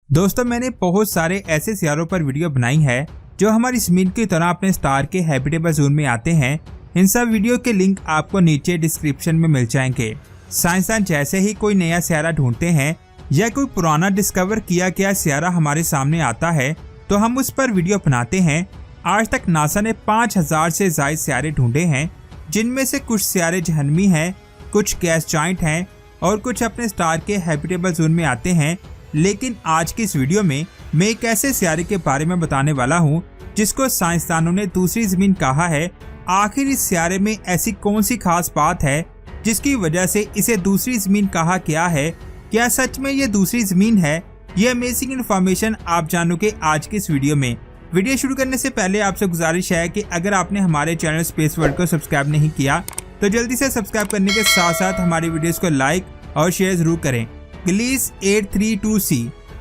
दोस्तों मैंने बहुत सारे ऐसे सियारों पर वीडियो बनाई है जो हमारी ज़मीन की तरह अपने स्टार के हैबिटेबल जोन में आते हैं। इन सब वीडियो के लिंक आपको नीचे डिस्क्रिप्शन में मिल जाएंगे। साइंसदान जैसे ही कोई नया सियारा ढूंढते हैं या कोई पुराना डिस्कवर किया गया सियारा हमारे सामने आता है तो हम उस पर वीडियो बनाते हैं। आज तक नासा ने 5000 से ज्यादा सियारे ढूंढे हैं, जिनमें से कुछ सियारे जहन्मी हैं, कुछ गैस जॉइंट हैं और कुछ अपने स्टार के हैबिटेबल जोन में आते हैं। लेकिन आज की इस वीडियो में मैं एक ऐसे सियारे के बारे में बताने वाला हूं जिसको साइंसदानों ने दूसरी जमीन कहा है। आखिर इस सियारे में ऐसी कौन सी खास बात है जिसकी वजह से इसे दूसरी जमीन कहा गया है? क्या सच में ये दूसरी जमीन है? ये अमेजिंग इन्फॉर्मेशन आप जानोगे आज की इस वीडियो में। वीडियो शुरू करने से पहले आपसे गुजारिश है कि अगर आपने हमारे चैनल स्पेस वर्ल्ड को सब्सक्राइब नहीं किया तो जल्दी से सब्सक्राइब करने के साथ साथ हमारी वीडियोस को लाइक और शेयर जरूर करें। ग्लीस 832c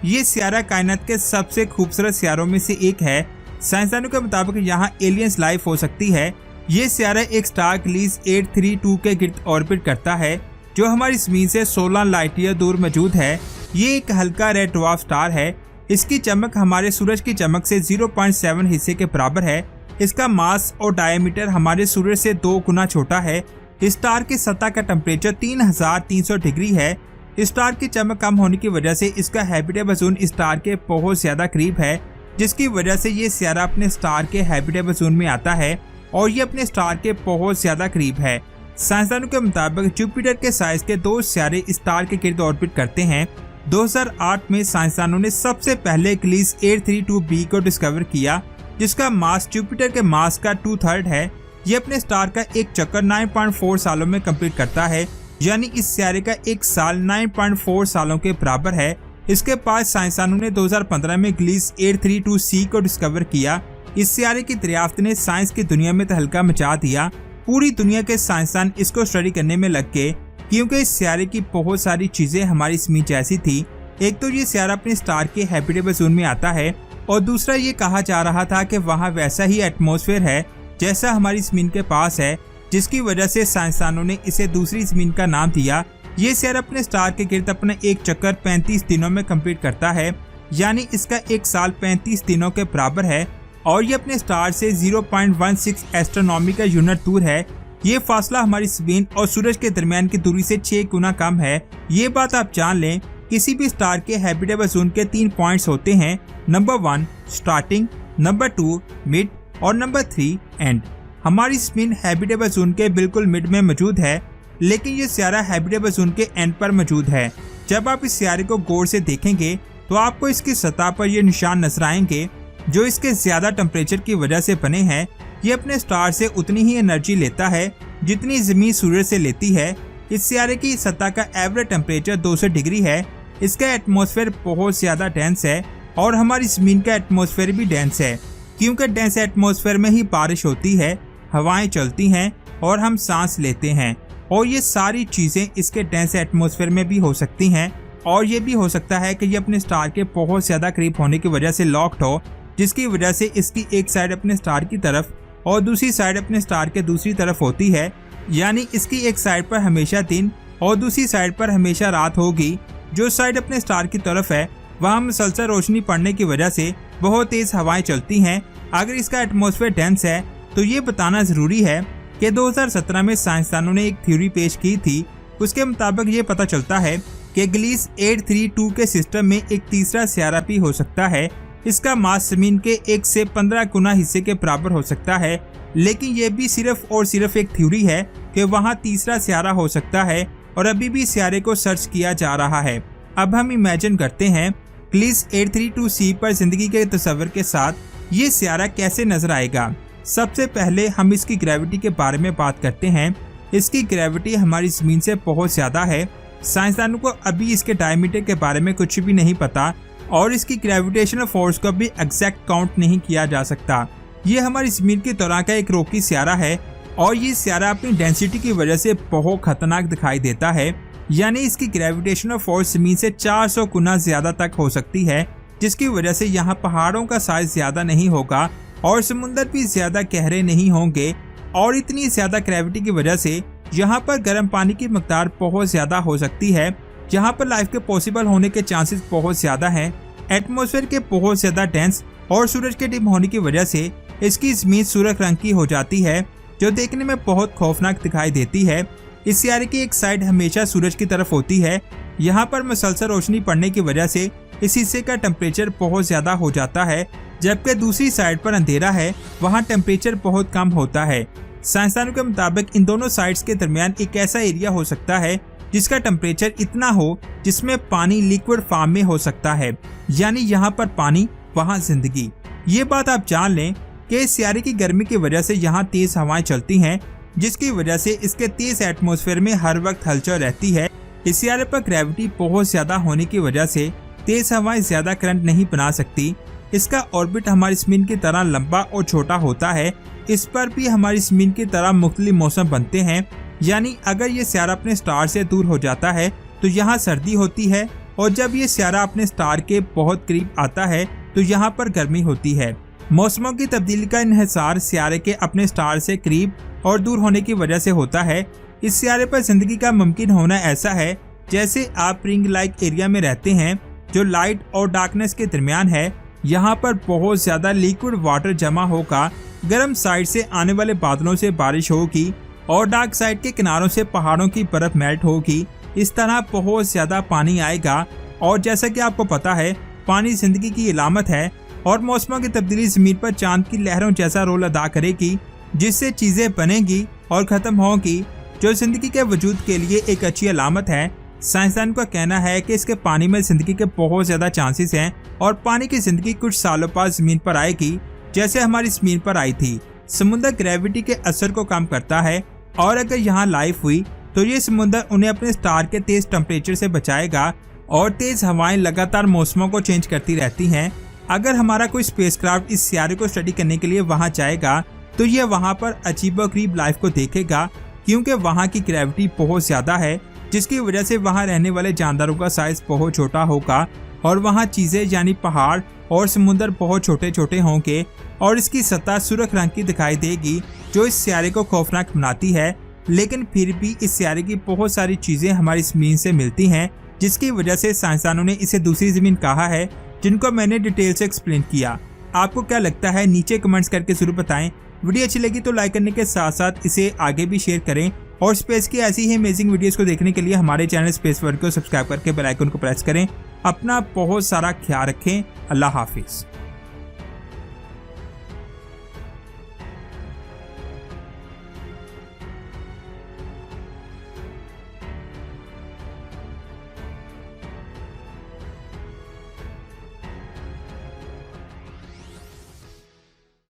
ये सियारा कायनात के सबसे खूबसूरत सियारों में से एक है। साइंसदानों के मुताबिक यहाँ एलियंस लाइफ हो सकती है। ये सियारा एक स्टार ग्लीस 832 के गिर्द ऑर्बिट करता है जो हमारी ज़मीन से 16 लाइट ईयर दूर मौजूद है। ये एक हल्का रेड ड्वार्फ स्टार है। इसकी चमक हमारे सूरज की चमक से 0.7 हिस्से के बराबर है। इसका मास और डायमीटर हमारे सूरज से 2 गुना छोटा है। इस स्टार की सतह का टेम्परेचर 3300 डिग्री है। स्टार की चमक कम होने की वजह से इसका हैबिटेबल जोन स्टार के बहुत ज्यादा करीब है, जिसकी वजह से ये सियारा अपने स्टार के हैबिटेबल जोन में आता है और ये अपने स्टार के बहुत ज्यादा करीब है। साइंसदानों के मुताबिक जुपिटर के साइज के 2 सियारे स्टार के गिर्द ऑर्बिट करते हैं। 2008 में साइंसदानों ने सबसे पहले ग्लीस 832b को डिस्कवर किया, जिसका मास जुपिटर के मास का 2/3 है। ये अपने स्टार का एक चक्कर 9.4 सालों में कंप्लीट करता है, यानी इस सियारे का एक साल 9.4 सालों के बराबर है। इसके बाद साइंसदानों ने 2015 में ग्लीस 832c को डिस्कवर किया। इस सियारे की दरियाफ्त ने साइंस की दुनिया में तहलका मचा दिया। पूरी दुनिया के साइंसदान इसको स्टडी करने में लग गए, क्योंकि इस सियारे की बहुत सारी चीजें हमारी ज़मीन जैसी थी। एक तो ये सियारा अपने स्टार के हैबिटेबल जोन में आता है और दूसरा ये कहा जा रहा था कि वहाँ वैसा ही एटमॉस्फेयर है जैसा हमारी ज़मीन के पास है, जिसकी वजह से साइंसदानों ने इसे दूसरी जमीन का नाम दिया। ये सियारा अपने स्टार के गिर्द अपना एक चक्कर 35 दिनों में कंप्लीट करता है, यानी इसका एक साल 35 दिनों के बराबर है और ये अपने स्टार से 0.16 एस्ट्रोनॉमिकल यूनिट दूर है। ये फासला हमारी ज़मीन और सूरज के दरमियान की दूरी से 6 गुना कम है। ये बात आप जान लें। किसी भी स्टार के हैबिटेबल जोन के 3 पॉइंट्स होते हैं। नंबर 1 स्टार्टिंग, नंबर 2 मिड और नंबर 3 एंड। हमारी ज़मीन हैबिटेबल जोन के बिल्कुल मिड में मौजूद है, लेकिन ये सियारा हैबिटेबल जोन के एंड पर मौजूद है। जब आप इस सियारे को गौर से देखेंगे तो आपको इसकी सतह पर ये निशान नजर आएंगे जो इसके ज्यादा टेम्परेचर की वजह से बने हैं। ये अपने स्टार से उतनी ही एनर्जी लेता है जितनी ज़मीन सूरज से लेती है। इस सियारे की सतह का एवरेज टेम्परेचर 200 डिग्री है। इसका एटमॉस्फेयर बहुत ज्यादा डेंस है और हमारी ज़मीन का एटमॉस्फेयर भी डेंस है, क्योंकि डेंस एटमॉस्फेयर में ही बारिश होती है, हवाएं चलती हैं और हम सांस लेते हैं। और ये सारी चीजें इसके डेंस एटमॉस्फेयर में भी हो सकती हैं। और ये भी हो सकता है कि ये अपने स्टार के बहुत ज्यादा करीब होने की वजह से लॉक्ड हो, जिसकी वजह से इसकी एक साइड अपने स्टार की तरफ और दूसरी साइड अपने स्टार के दूसरी तरफ होती है। यानी इसकी एक साइड पर हमेशा दिन और दूसरी साइड पर हमेशा रात होगी। जो साइड अपने स्टार की तरफ है वहाँ मुसलसल रोशनी पड़ने की वजह से बहुत तेज हवाएं चलती हैं। अगर इसका एटमॉस्फेयर डेंस है तो ये बताना जरूरी है कि 2017 में साइंसदानों ने एक थ्योरी पेश की थी। उसके मुताबिक ये पता चलता है कि ग्लीस 832 के सिस्टम में एक तीसरा सियारा भी हो सकता है। इसका मास जमीन के 1 से 15 गुना हिस्से के बराबर हो सकता है, लेकिन ये भी सिर्फ और सिर्फ एक थ्योरी है कि वहाँ तीसरा सियारा हो सकता है और अभी भी सियारे को सर्च किया जा रहा है। अब हम इमेजिन करते हैं ग्लीस 832c पर जिंदगी के तस्वर के साथ ये सियारा कैसे नजर आएगा। सबसे पहले हम इसकी ग्रेविटी के बारे में बात करते हैं। इसकी ग्रेविटी हमारी ज़मीन से बहुत ज़्यादा है। साइंसदानों को अभी इसके डायमीटर के बारे में कुछ भी नहीं पता और इसकी ग्रेविटेशनल फोर्स को भी एग्जैक्ट काउंट नहीं किया जा सकता। ये हमारी ज़मीन की तरह का एक रॉकी सियारा है और ये सियारा अपनी डेंसिटी की वजह से बहुत खतरनाक दिखाई देता है। यानी इसकी ग्रेविटेशनल फोर्स ज़मीन से 400 गुना ज़्यादा तक हो सकती है, जिसकी वजह से यहाँ पहाड़ों का साइज ज़्यादा नहीं होगा और समुंदर भी ज्यादा गहरे नहीं होंगे। और इतनी ज्यादा ग्रेविटी की वजह से यहाँ पर गर्म पानी की मकदार बहुत ज्यादा हो सकती है। यहाँ पर लाइफ के पॉसिबल होने के चांसेस बहुत ज्यादा हैं। एटमॉस्फेयर के बहुत ज्यादा डेंस और सूरज के डिम होने की वजह से इसकी जमीन सुर्ख रंग की हो जाती है, जो देखने में बहुत खौफनाक दिखाई देती है। इस सियारे की एक साइड हमेशा सूरज की तरफ होती है। यहाँ पर मुसलसल रोशनी पड़ने की वजह से इस हिस्से का टेम्परेचर बहुत ज्यादा हो जाता है, जबकि दूसरी साइड पर अंधेरा है, वहाँ टेम्परेचर बहुत कम होता है। साइंसदानों के मुताबिक इन दोनों साइड्स के दरमियान एक ऐसा एरिया हो सकता है जिसका टेम्परेचर इतना हो जिसमें पानी लिक्विड फॉर्म में हो सकता है, यानी यहाँ पर पानी वहाँ जिंदगी। ये बात आप जान लें कि इस सियारे की गर्मी की वजह से यहाँ तेज हवाएं चलती हैं, जिसकी वजह से इसके तेज एटमॉस्फेयर में हर वक्त हलचल रहती है। इस सियारे पर ग्रेविटी बहुत ज्यादा होने की वजह से तेज हवाएं ज्यादा करंट नहीं बना सकती। इसका ऑर्बिट हमारी जमीन की तरह लंबा और छोटा होता है। इस पर भी हमारी जमीन की तरह मुख्तलिफ मौसम बनते हैं, यानी अगर ये सियारा अपने स्टार से दूर हो जाता है तो यहाँ सर्दी होती है, और जब ये सियारा अपने स्टार के बहुत करीब आता है तो यहाँ पर गर्मी होती है। मौसमों की तब्दीली का इन्हिसार सियारे के अपने स्टार से करीब और दूर होने की वजह से होता है। इस सियारे पर जिंदगी का मुमकिन होना ऐसा है जैसे आप रिंग लाइक एरिया में रहते हैं जो लाइट और डार्कनेस के दरमियान है। यहाँ पर बहुत ज्यादा लिक्विड वाटर जमा होगा, गर्म साइड से आने वाले बादलों से बारिश होगी और डार्क साइड के किनारों से पहाड़ों की बर्फ मेल्ट होगी। इस तरह बहुत ज्यादा पानी आएगा, और जैसा कि आपको पता है पानी जिंदगी की इलामत है, और मौसमों की तब्दीली जमीन पर चांद की लहरों जैसा रोल अदा करेगी, जिससे चीजें बनेंगी और खत्म होंगी, जो जिंदगी के वजूद के लिए एक अच्छी अलामत है। साइंसदान का कहना है कि इसके पानी में जिंदगी के बहुत ज्यादा चांसेस हैं, और पानी की जिंदगी कुछ सालों बाद जमीन पर आएगी, जैसे हमारी जमीन पर आई थी। समुद्र ग्रेविटी के असर को कम करता है, और अगर यहाँ लाइफ हुई तो ये समुद्र उन्हें अपने स्टार के तेज टेम्परेचर से बचाएगा, और तेज हवाएं लगातार मौसमों को चेंज करती रहती हैं। अगर हमारा कोई स्पेसक्राफ्ट इस सियारे को स्टडी करने के लिए वहां जाएगा तो यह वहां पर अजीबोगरीब लाइफ को देखेगा, क्योंकि वहां की ग्रेविटी बहुत ज्यादा है, जिसकी वजह से वहां रहने वाले जानदारों का साइज बहुत छोटा होगा, और वहां चीजें यानी पहाड़ और समुद्र बहुत छोटे छोटे होंगे, और इसकी सतह सुर्ख रंग की दिखाई देगी, जो इस सियारे को खौफनाक बनाती है। लेकिन फिर भी इस सियारे की बहुत सारी चीजें हमारी जमीन से मिलती हैं, जिसकी वजह से साइंसदानों ने इसे दूसरी जमीन कहा है, जिनको मैंने डिटेल से एक्सप्लेन किया। आपको क्या लगता है नीचे कमेंट्स करके जरूर बताएं। वीडियो अच्छी लगी तो लाइक करने के साथ साथ इसे आगे भी शेयर करें, और स्पेस की ऐसी ही अमेजिंग वीडियोस को देखने के लिए हमारे चैनल स्पेस वर्ल्ड को सब्सक्राइब करके बेल आइकन को प्रेस करें। अपना बहुत सारा ख्याल रखें। अल्लाह हाफिज।